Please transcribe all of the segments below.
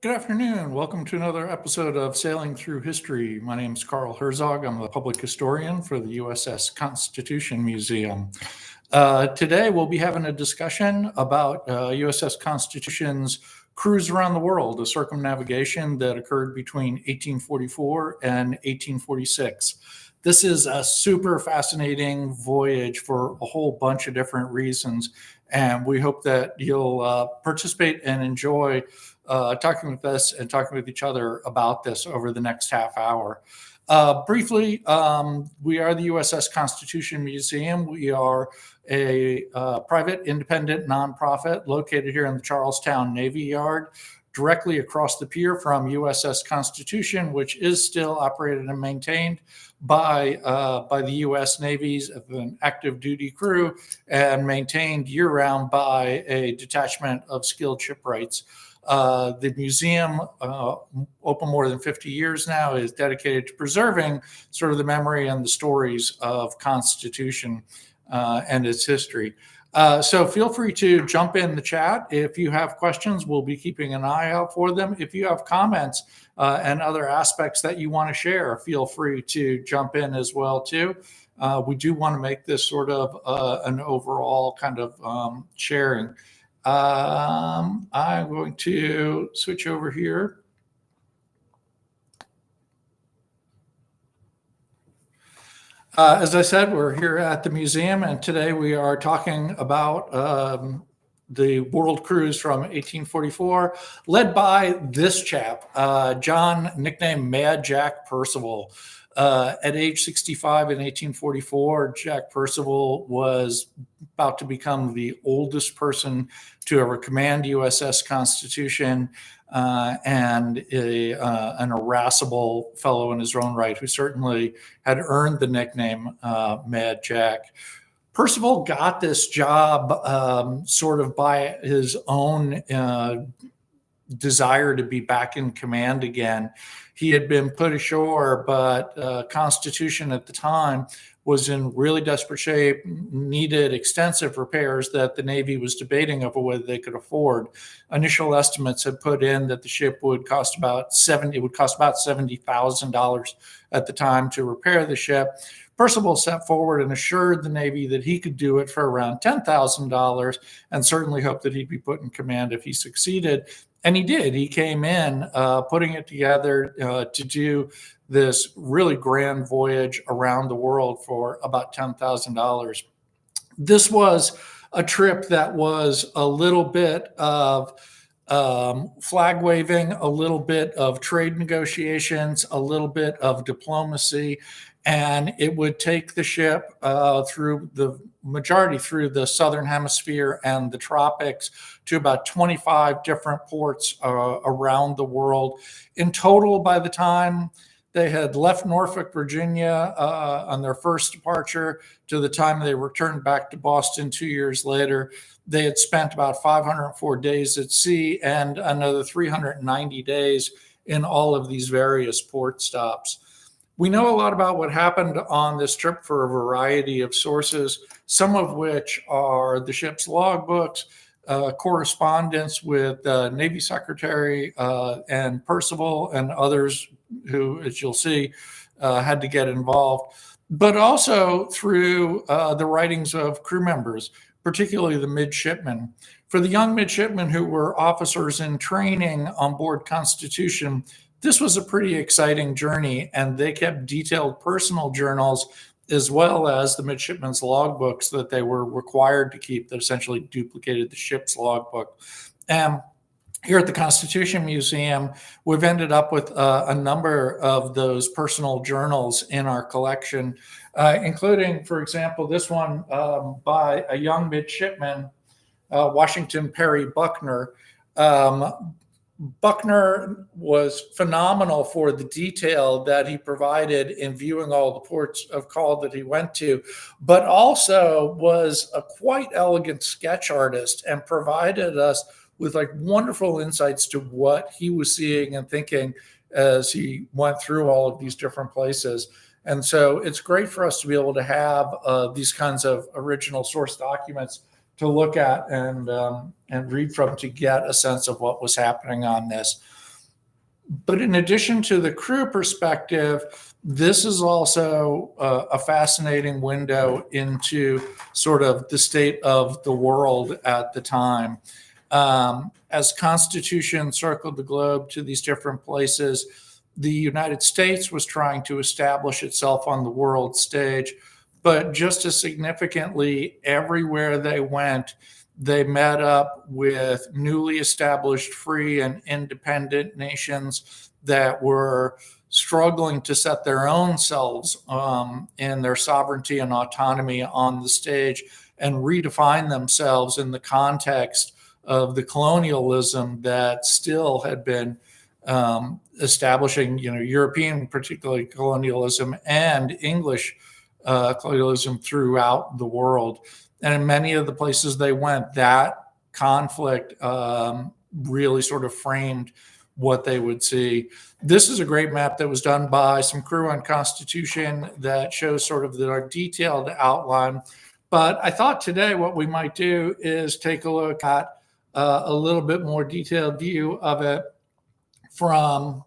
Good afternoon. Welcome to another episode of Sailing Through History. My name is Carl Herzog. I'm the public historian for the USS Constitution Museum. Today, we'll be having a discussion about USS Constitution's cruise around the world, a circumnavigation that occurred between 1844 and 1846. This is a super fascinating voyage for a whole bunch of different reasons, and we hope that you'll participate and enjoy talking with us and talking with each other about this over the next half hour. Briefly, we are the USS Constitution Museum. We are a private, independent nonprofit located here in the Charlestown Navy Yard, directly across the pier from USS Constitution, which is still operated and maintained by the U.S. Navy's an active duty crew and maintained year-round by a detachment of skilled shipwrights. The museum, open more than 50 years now, is dedicated to preserving sort of the memory and the stories of Constitution and its history. So feel free to jump in the chat. If you have questions, we'll be keeping an eye out for them. If you have comments and other aspects that you want to share, feel free to jump in as well too. We do want to make this sort of an overall kind of sharing. I'm going to switch over here. As I said, we're here at the museum, and today we are talking about the world cruise from 1844, led by this chap, John, nicknamed Mad Jack Percival. At age 65 in 1844, Jack Percival was about to become the oldest person to ever command USS Constitution, and an irascible fellow in his own right who certainly had earned the nickname Mad Jack. Percival got this job sort of by his own desire to be back in command again. He had been put ashore, but Constitution at the time was in really desperate shape, needed extensive repairs that the Navy was debating over whether they could afford. Initial estimates had put in that the ship would cost about $70,000 at the time to repair the ship. Percival stepped forward and assured the Navy that he could do it for around $10,000 and certainly hoped that he'd be put in command if he succeeded. And he did. He came in putting it together to do this really grand voyage around the world for about $10,000. This was a trip that was a little bit of flag waving, a little bit of trade negotiations, a little bit of diplomacy, and it would take the ship through the majority through the southern hemisphere and the tropics to about 25 different ports around the world. In total, by the time they had left Norfolk, Virginia on their first departure to the time they returned back to Boston 2 years later, they had spent about 504 days at sea and another 390 days in all of these various port stops. We know a lot about what happened on this trip for a variety of sources, some of which are the ship's logbooks, correspondence with Navy Secretary and Percival and others who, as you'll see, had to get involved, but also through the writings of crew members, particularly the midshipmen. For the young midshipmen who were officers in training on board Constitution, this was a pretty exciting journey, and they kept detailed personal journals as well as the midshipmen's logbooks that they were required to keep that essentially duplicated the ship's logbook. And here at the Constitution Museum, we've ended up with a number of those personal journals in our collection, including, for example, this one by a young midshipman, Washington Perry Buckner. Buckner was phenomenal for the detail that he provided in viewing all the ports of call that he went to, but also was a quite elegant sketch artist and provided us with like wonderful insights to what he was seeing and thinking as he went through all of these different places. And so it's great for us to be able to have these kinds of original source documents to look at and read from to get a sense of what was happening on this. But in addition to the crew perspective, this is also a fascinating window into sort of the state of the world at the time. As Constitution circled the globe to these different places, the United States was trying to establish itself on the world stage, but just as significantly, everywhere they went, they met up with newly established free and independent nations that were struggling to set their own selves in their sovereignty and autonomy on the stage and redefine themselves in the context of the colonialism that still had been establishing, European, particularly colonialism, and English colonialism throughout the world. And in many of the places they went, that conflict really sort of framed what they would see. This is a great map that was done by some crew on Constitution that shows sort of the detailed outline. But I thought today what we might do is take a look at a little bit more detailed view of it from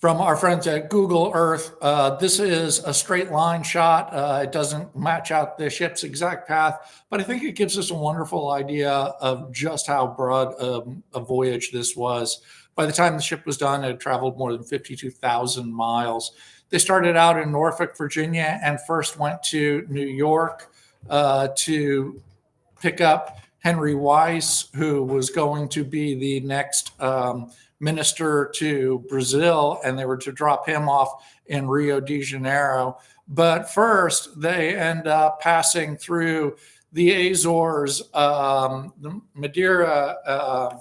our friends at Google Earth. This is a straight line shot. It doesn't match out the ship's exact path, but I think it gives us a wonderful idea of just how broad a voyage this was. By the time the ship was done, it had traveled more than 52,000 miles. They started out in Norfolk, Virginia, and first went to New York to pick up Henry Weiss, who was going to be the next minister to Brazil, and they were to drop him off in Rio de Janeiro. But first, they end up passing through the Azores, the Madeira,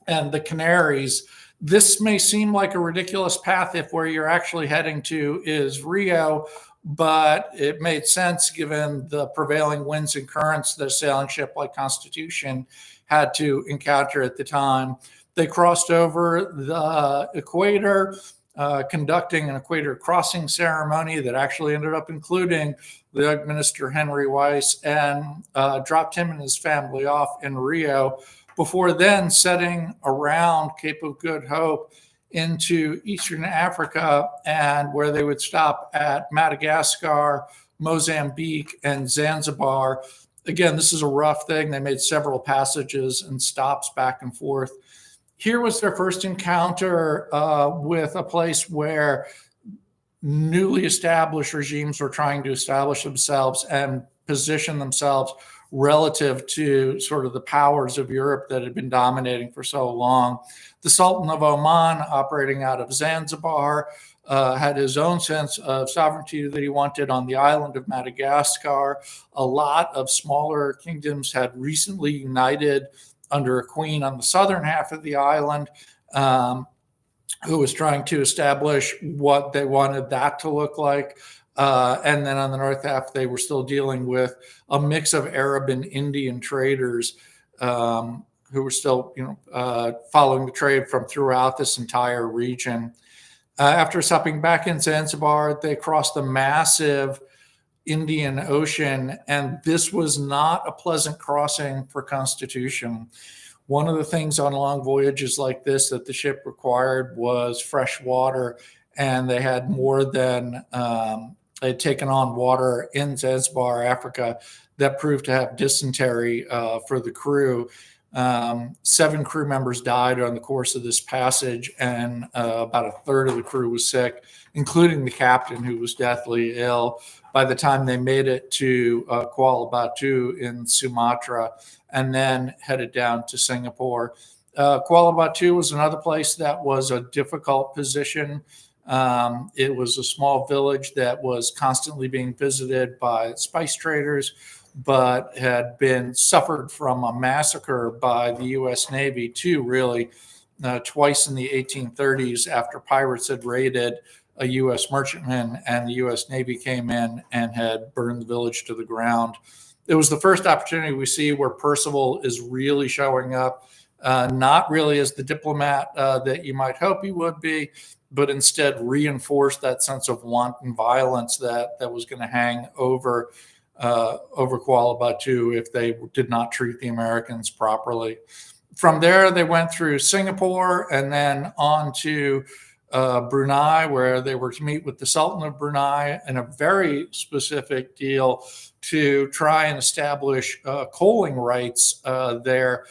and the Canaries. This may seem like a ridiculous path if where you're actually heading to is Rio, but it made sense given the prevailing winds and currents that a sailing ship like Constitution had to encounter at the time. They crossed over the equator, conducting an equator crossing ceremony that actually ended up including the minister Henry Weiss, and dropped him and his family off in Rio before then setting around Cape of Good Hope into Eastern Africa, and where they would stop at Madagascar, Mozambique, and Zanzibar. Again, this is a rough thing. They made several passages and stops back and forth. Here was their first encounter with a place where newly established regimes were trying to establish themselves and position themselves relative to sort of the powers of Europe that had been dominating for so long. The Sultan of Oman, operating out of Zanzibar, had his own sense of sovereignty that he wanted on the island of Madagascar. A lot of smaller kingdoms had recently united under a queen on the southern half of the island, who was trying to establish what they wanted that to look like. And then on the north half, they were still dealing with a mix of Arab and Indian traders who were still, following the trade from throughout this entire region. After stopping back in Zanzibar, they crossed the massive Indian Ocean, and this was not a pleasant crossing for Constitution. One of the things on long voyages like this that the ship required was fresh water, and they had more than they had taken on water in Zanzibar, Africa, that proved to have dysentery for the crew. 7 crew members died on the course of this passage, and about a third of the crew was sick, including the captain, who was deathly ill by the time they made it to Kuala Batu in Sumatra, and then headed down to Singapore. Kuala Batu was another place that was a difficult position. It was a small village that was constantly being visited by spice traders, but had been suffered from a massacre by the U.S. Navy too, really, twice in the 1830s after pirates had raided a U.S. merchantman, and the U.S. Navy came in and had burned the village to the ground. It was the first opportunity we see where Percival is really showing up, not really as the diplomat that you might hope he would be, but instead reinforced that sense of wanton violence that was going to hang over Kuala Batu if they did not treat the Americans properly. From there, they went through Singapore and then on to Brunei, where they were to meet with the Sultan of Brunei in a very specific deal to try and establish coaling rights there.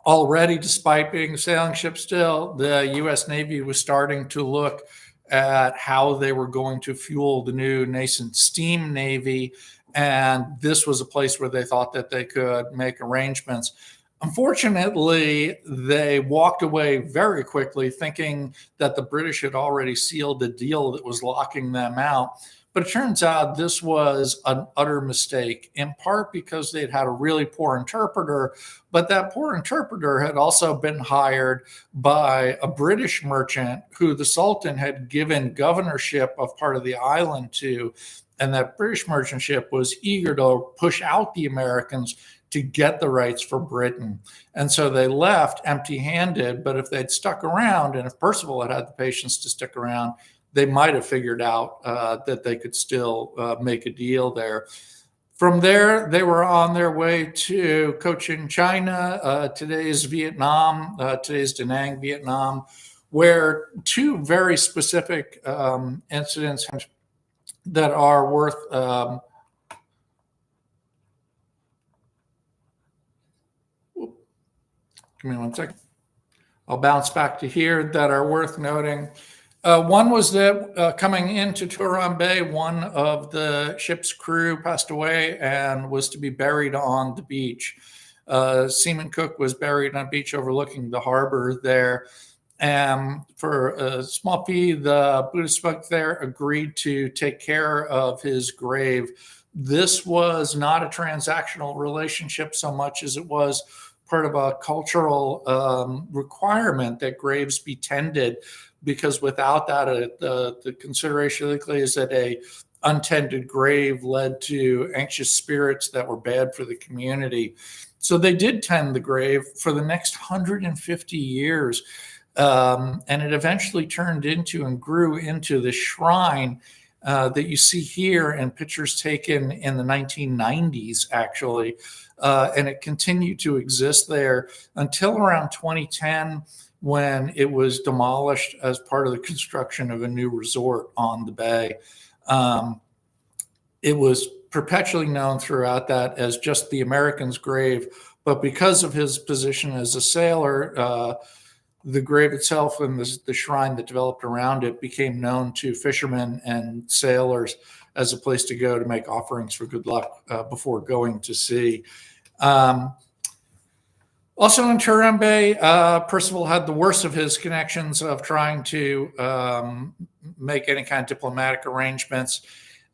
Already, despite being a sailing ship still, the U.S. Navy was starting to look at how they were going to fuel the new nascent steam navy. And this was a place where they thought that they could make arrangements. Unfortunately, they walked away very quickly, thinking that the British had already sealed a deal that was locking them out. But it turns out this was an utter mistake, in part because they'd had a really poor interpreter, but that poor interpreter had also been hired by a British merchant who the Sultan had given governorship of part of the island to. And that British merchant ship was eager to push out the Americans to get the rights for Britain. And so they left empty-handed, but if they'd stuck around, and if Percival had had the patience to stick around, they might have figured out that they could still make a deal there. From there, they were on their way to Cochin, China, today's Vietnam, today's Da Nang, Vietnam, where two very specific incidents that are worth give me one second. I'll bounce back to here that are worth noting. One was that coming into Turan Bay, one of the ship's crew passed away and was to be buried on the beach. Seaman Cook was buried on a beach overlooking the harbor there. And for a small fee, the Buddhist monk there agreed to take care of his grave. This was not a transactional relationship so much as it was part of a cultural requirement that graves be tended, because without that, the consideration is that a untended grave led to anxious spirits that were bad for the community. So they did tend the grave for the next 150 years. And it eventually turned into and grew into the shrine that you see here in pictures taken in the 1990s, actually. And it continued to exist there until around 2010, when it was demolished as part of the construction of a new resort on the bay. It was perpetually known throughout that as just the American's grave, but because of his position as a sailor, the grave itself and the shrine that developed around it became known to fishermen and sailors as a place to go to make offerings for good luck before going to sea. Also in Turan Bay, Percival had the worst of his connections of trying to make any kind of diplomatic arrangements.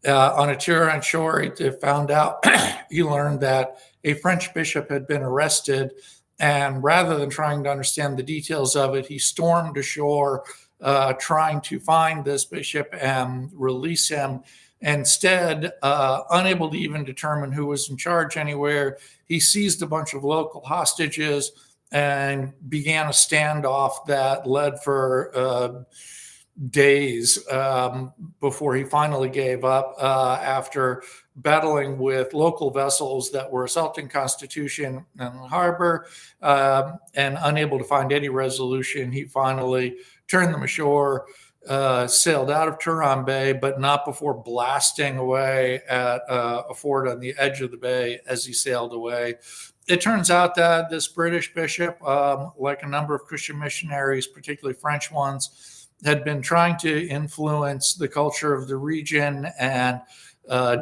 On a Turan shore, he found out, he learned that a French bishop had been arrested, and rather than trying to understand the details of it, he stormed ashore trying to find this bishop and release him. Instead, unable to even determine who was in charge anywhere, he seized a bunch of local hostages and began a standoff that led for days before he finally gave up after battling with local vessels that were assaulting Constitution and the harbor and unable to find any resolution. He finally turned them ashore, sailed out of Turan Bay, but not before blasting away at a fort on the edge of the bay as he sailed away. It turns out that this British bishop, like a number of Christian missionaries, particularly French ones, had been trying to influence the culture of the region and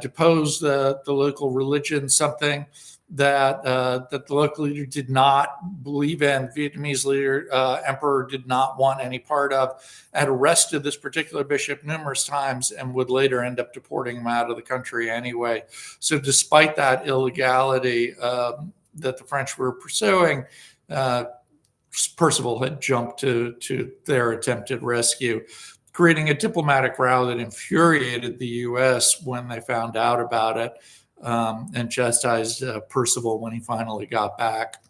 depose the local religion, something that the local leader did not believe in. Vietnamese leader, emperor, did not want any part of, had arrested this particular bishop numerous times and would later end up deporting him out of the country anyway. So despite that illegality that the French were pursuing, Percival had jumped to their attempted rescue, creating a diplomatic row that infuriated the U.S. when they found out about it, and chastised Percival when he finally got back.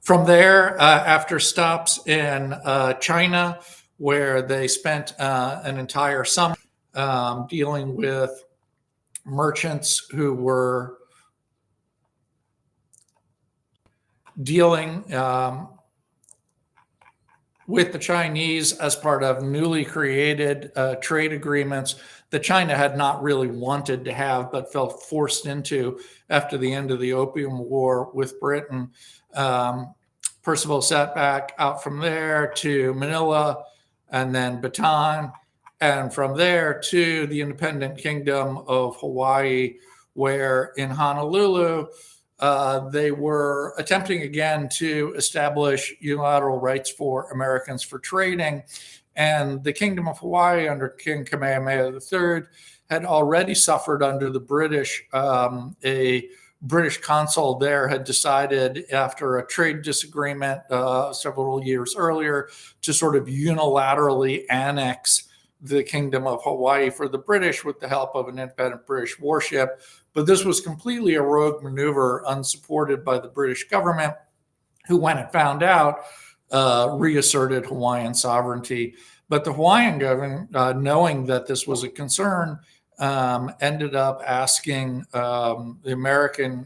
From there, after stops in China, where they spent an entire summer dealing with merchants who were dealing with the Chinese as part of newly created trade agreements that China had not really wanted to have, but felt forced into after the end of the Opium War with Britain. Percival sat back out from there to Manila and then Bataan, and from there to the independent kingdom of Hawaii, where in Honolulu, they were attempting again to establish unilateral rights for Americans for trading. And the Kingdom of Hawaii under King Kamehameha III had already suffered under the British. A British consul there had decided, after a trade disagreement several years earlier, to sort of unilaterally annex the Kingdom of Hawaii for the British with the help of an independent British warship. But this was completely a rogue maneuver, unsupported by the British government, who, when it found out, reasserted Hawaiian sovereignty. But the Hawaiian government, knowing that this was a concern, ended up asking the American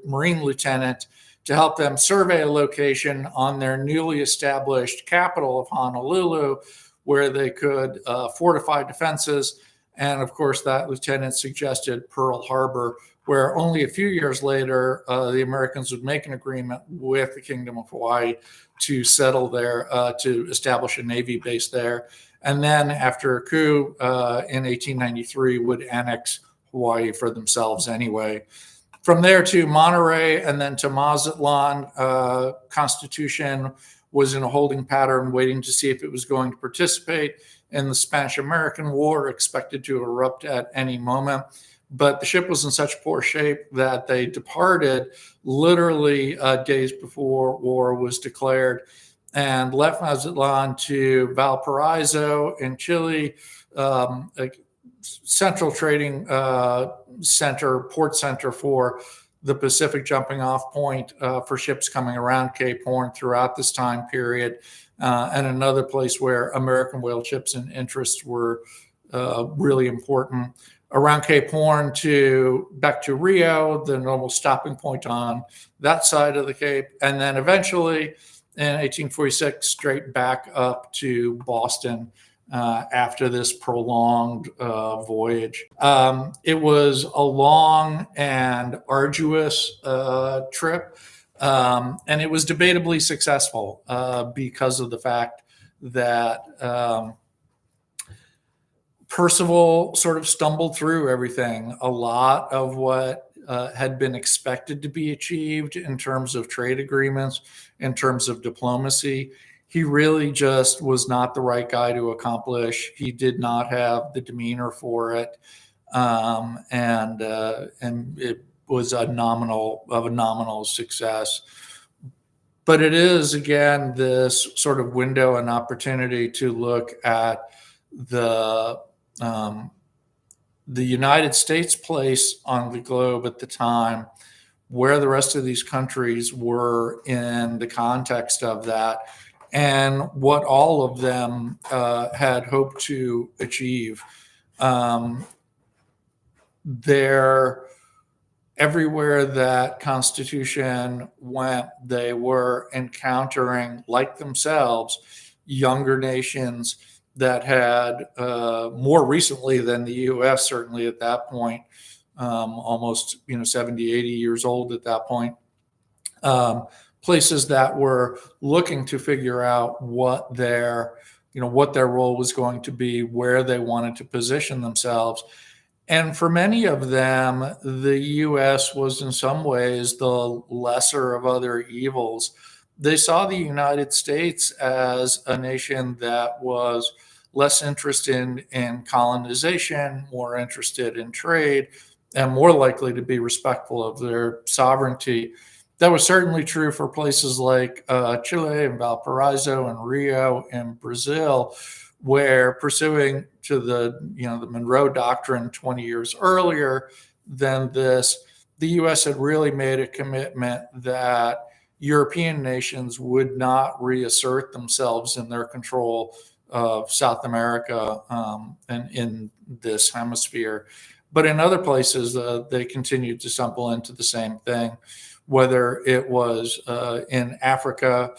Marine lieutenant to help them survey a location on their newly established capital of Honolulu, where they could fortify defenses. And of course, that lieutenant suggested Pearl Harbor, where only a few years later, the Americans would make an agreement with the Kingdom of Hawaii to settle there, to establish a Navy base there. And then after a coup in 1893, would annex Hawaii for themselves anyway. From there to Monterey and then to Mazatlan, Constitution was in a holding pattern, waiting to see if it was going to participate in the Spanish-American War, expected to erupt at any moment. But the ship was in such poor shape that they departed literally days before war was declared, and left Mazatlan to Valparaiso in Chile, a central trading center, port center for the Pacific jumping off point for ships coming around Cape Horn throughout this time period, and another place where American whale ships and interests were really important. Around Cape Horn to back to Rio, the normal stopping point on that side of the Cape, and then eventually in 1846 straight back up to Boston after this prolonged voyage. It was a long and arduous trip, and it was debatably successful because of the fact that Percival sort of stumbled through everything. A lot of what had been expected to be achieved in terms of trade agreements, in terms of diplomacy, he really just was not the right guy to accomplish. He did not have the demeanor for it, and it was a nominal success. But it is, again, this sort of window and opportunity to look at the United States' place on the globe at the time, where the rest of these countries were in the context of that, and what all of them had hoped to achieve. Everywhere that Constitution went, they were encountering, like themselves, younger nations that had more recently than the U.S., certainly at that point, almost 70, 80 years old at that point, places that were looking to figure out what their role was going to be, where they wanted to position themselves. And for many of them, the U.S. was in some ways the lesser of other evils. They saw the United States as a nation that was less interested in colonization, more interested in trade, and more likely to be respectful of their sovereignty. That was certainly true for places like Chile and Valparaiso and Rio and Brazil, where pursuing to the Monroe Doctrine 20 years earlier than this, the U.S. had really made a commitment that European nations would not reassert themselves in their control of South America and in this hemisphere. But in other places, they continued to stumble into the same thing, whether it was in Africa,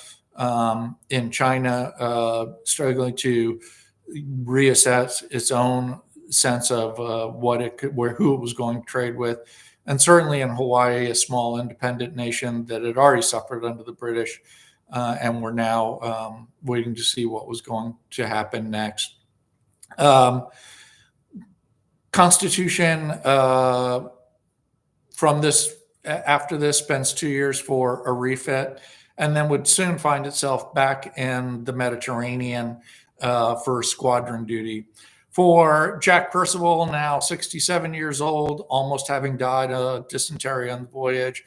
in China, struggling to reassess its own sense of what it could, who it was going to trade with, and certainly in Hawaii, a small independent nation that had already suffered under the British, and were now waiting to see what was going to happen next. Constitution from this after this spends 2 years for a refit, and then would soon find itself back in the Mediterranean for squadron duty. For Jack Percival, now 67 years old, almost having died of dysentery on the voyage,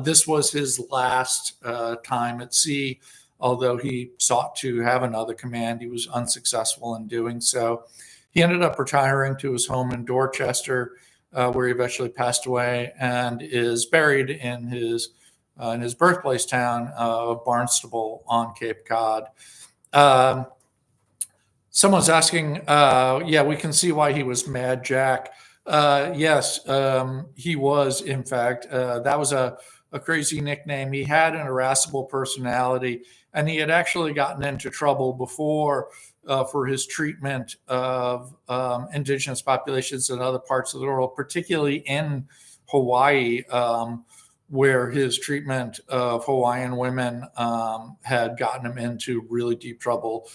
this was his last time at sea. Although he sought to have another command, he was unsuccessful in doing so. He ended up retiring to his home in Dorchester, where he eventually passed away, and is buried in his birthplace town of Barnstable on Cape Cod. Someone's asking, yeah, we can see why he was Mad Jack. Yes, he was, in fact. That was a crazy nickname. He had an irascible personality, and he had actually gotten into trouble before for his treatment of indigenous populations in other parts of the world, particularly in Hawaii, where his treatment of Hawaiian women had gotten him into really deep trouble.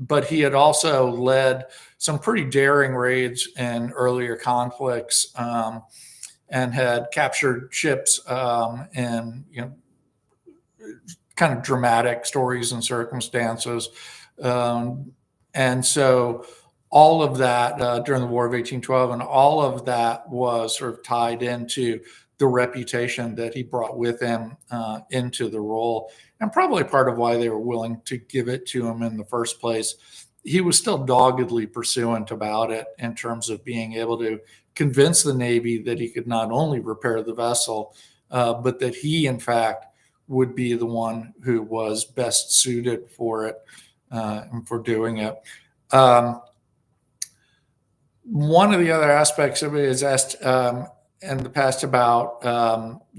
But he had also led some pretty daring raids in earlier conflicts, and had captured ships in kind of dramatic stories and circumstances. And so all of that during the War of 1812, and all of that was sort of tied into the reputation that he brought with him into the role, and probably part of why they were willing to give it to him in the first place. He was still doggedly pursuant about it in terms of being able to convince the Navy that he could not only repair the vessel, but that he, in fact, would be the one who was best suited for it and for doing it. One of the other aspects of it is asked in the past about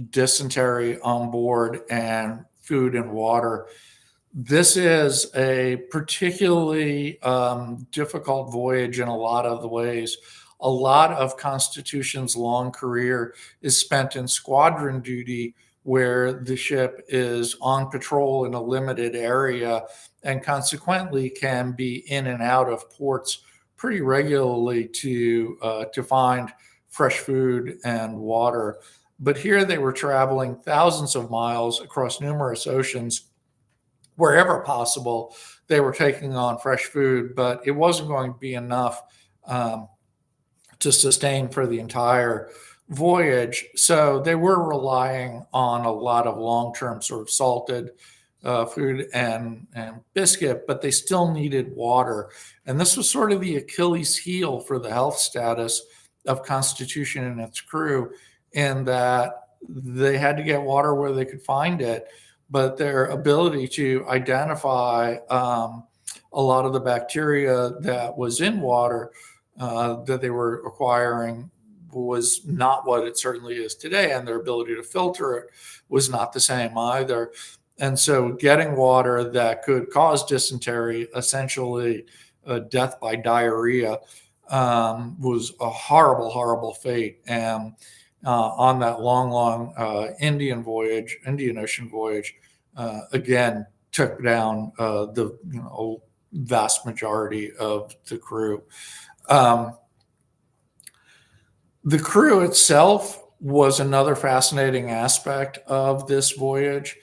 dysentery on board and food and water. This is a particularly difficult voyage in a lot of the ways. A lot of Constitution's long career is spent in squadron duty, where the ship is on patrol in a limited area and consequently can be in and out of ports pretty regularly to find fresh food and water. But here they were traveling thousands of miles across numerous oceans. Wherever possible, they were taking on fresh food, but it wasn't going to be enough to sustain for the entire voyage. So they were relying on a lot of long-term sort of salted food and biscuit, but they still needed water. And this was sort of the Achilles heel for the health status of Constitution and its crew, in that they had to get water where they could find it, but their ability to identify a lot of the bacteria that was in water that they were acquiring was not what it certainly is today, and their ability to filter it was not the same either. And so getting water that could cause dysentery, essentially death by diarrhea, was a horrible, horrible fate. And on that long Indian Ocean voyage, again, took down the vast majority of the crew. The crew itself was another fascinating aspect of this voyage.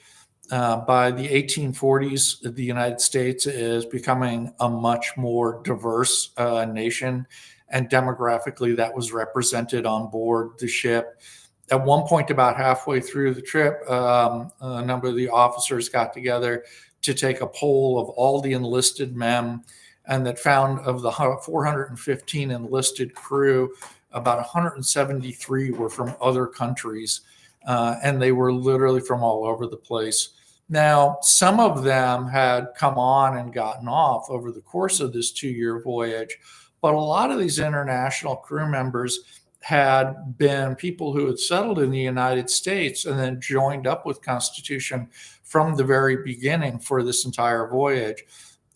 By the 1840s, the United States is becoming a much more diverse nation, and demographically that was represented on board the ship. At one point, about halfway through the trip, a number of the officers got together to take a poll of all the enlisted men, and that found of the 415 enlisted crew, about 173 were from other countries, and they were literally from all over the place. Now, some of them had come on and gotten off over the course of this 2-year voyage, But a lot of these international crew members had been people who had settled in the United States and then joined up with Constitution from the very beginning for this entire voyage.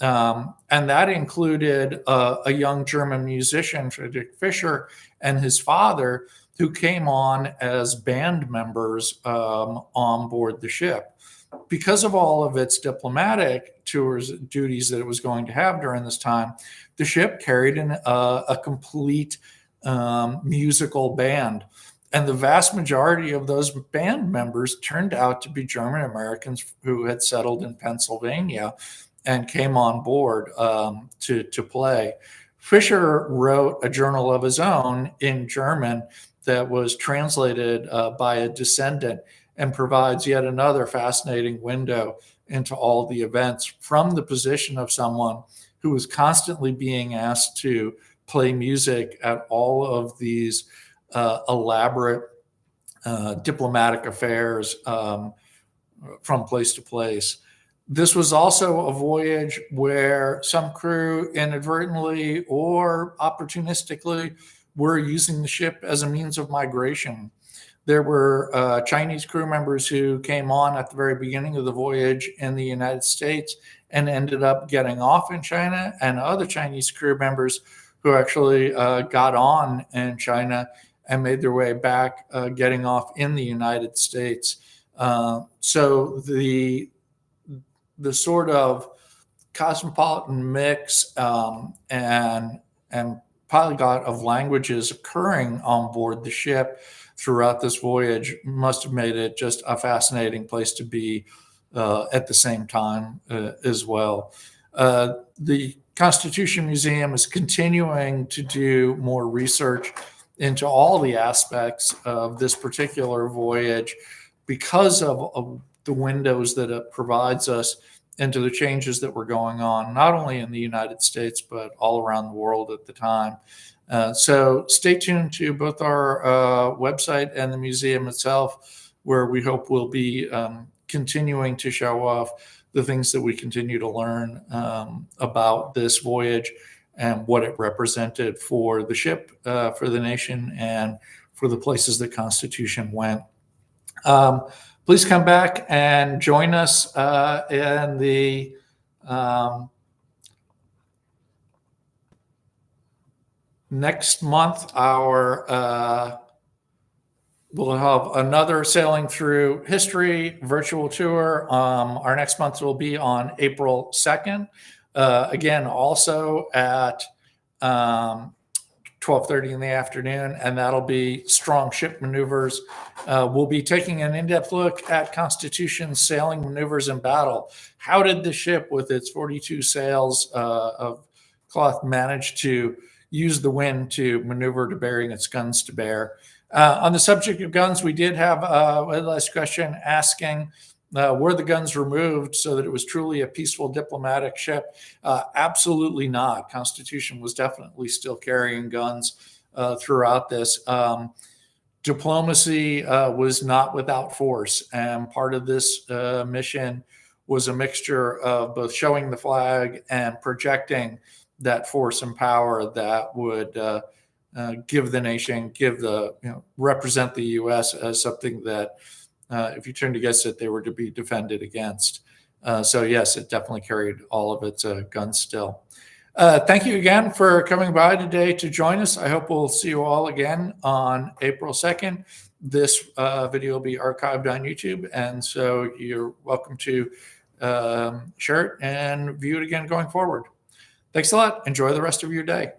And that included a young German musician, Friedrich Fischer, and his father, who came on as band members on board the ship. Because of all of its diplomatic tours duties that it was going to have during this time, the ship carried a complete musical band. And the vast majority of those band members turned out to be German Americans who had settled in Pennsylvania and came on board to play. Fisher wrote a journal of his own in German that was translated by a descendant and provides yet another fascinating window into all the events from the position of someone who was constantly being asked to play music at all of these elaborate diplomatic affairs from place to place. This was also a voyage where some crew inadvertently or opportunistically were using the ship as a means of migration. There were Chinese crew members who came on at the very beginning of the voyage in the United States and ended up getting off in China, and other Chinese crew members who actually got on in China and made their way back, getting off in the United States. So the sort of cosmopolitan mix and polyglot of languages occurring on board the ship throughout this voyage must have made it just a fascinating place to be at the same time as well. The Constitution Museum is continuing to do more research into all the aspects of this particular voyage because of the windows that it provides us into the changes that were going on, not only in the United States, but all around the world at the time. So stay tuned to both our website and the museum itself, where we hope we'll be continuing to show off the things that we continue to learn about this voyage and what it represented for the ship, for the nation, and for the places that Constitution went. Please come back and join us in the next month. We'll have another Sailing Through History virtual tour. Our next month will be on April 2nd. Again, also at 12:30 in the afternoon, and that'll be Strong Ship Maneuvers. We'll be taking an in-depth look at Constitution's sailing maneuvers in battle. How did the ship, with its 42 sails of cloth, manage to use the wind to maneuver to bearing its guns to bear? On the subject of guns, we did have a last question asking, were the guns removed so that it was truly a peaceful diplomatic ship? Absolutely not. Constitution was definitely still carrying guns throughout this. Diplomacy was not without force, and part of this mission was a mixture of both showing the flag and projecting that force and power that would give the nation, represent the U.S. as something that, if you turned against it, they were to be defended against. So yes, it definitely carried all of its guns still. Thank you again for coming by today to join us. I hope we'll see you all again on April 2nd. This video will be archived on YouTube, and so you're welcome to share it and view it again going forward. Thanks a lot. Enjoy the rest of your day.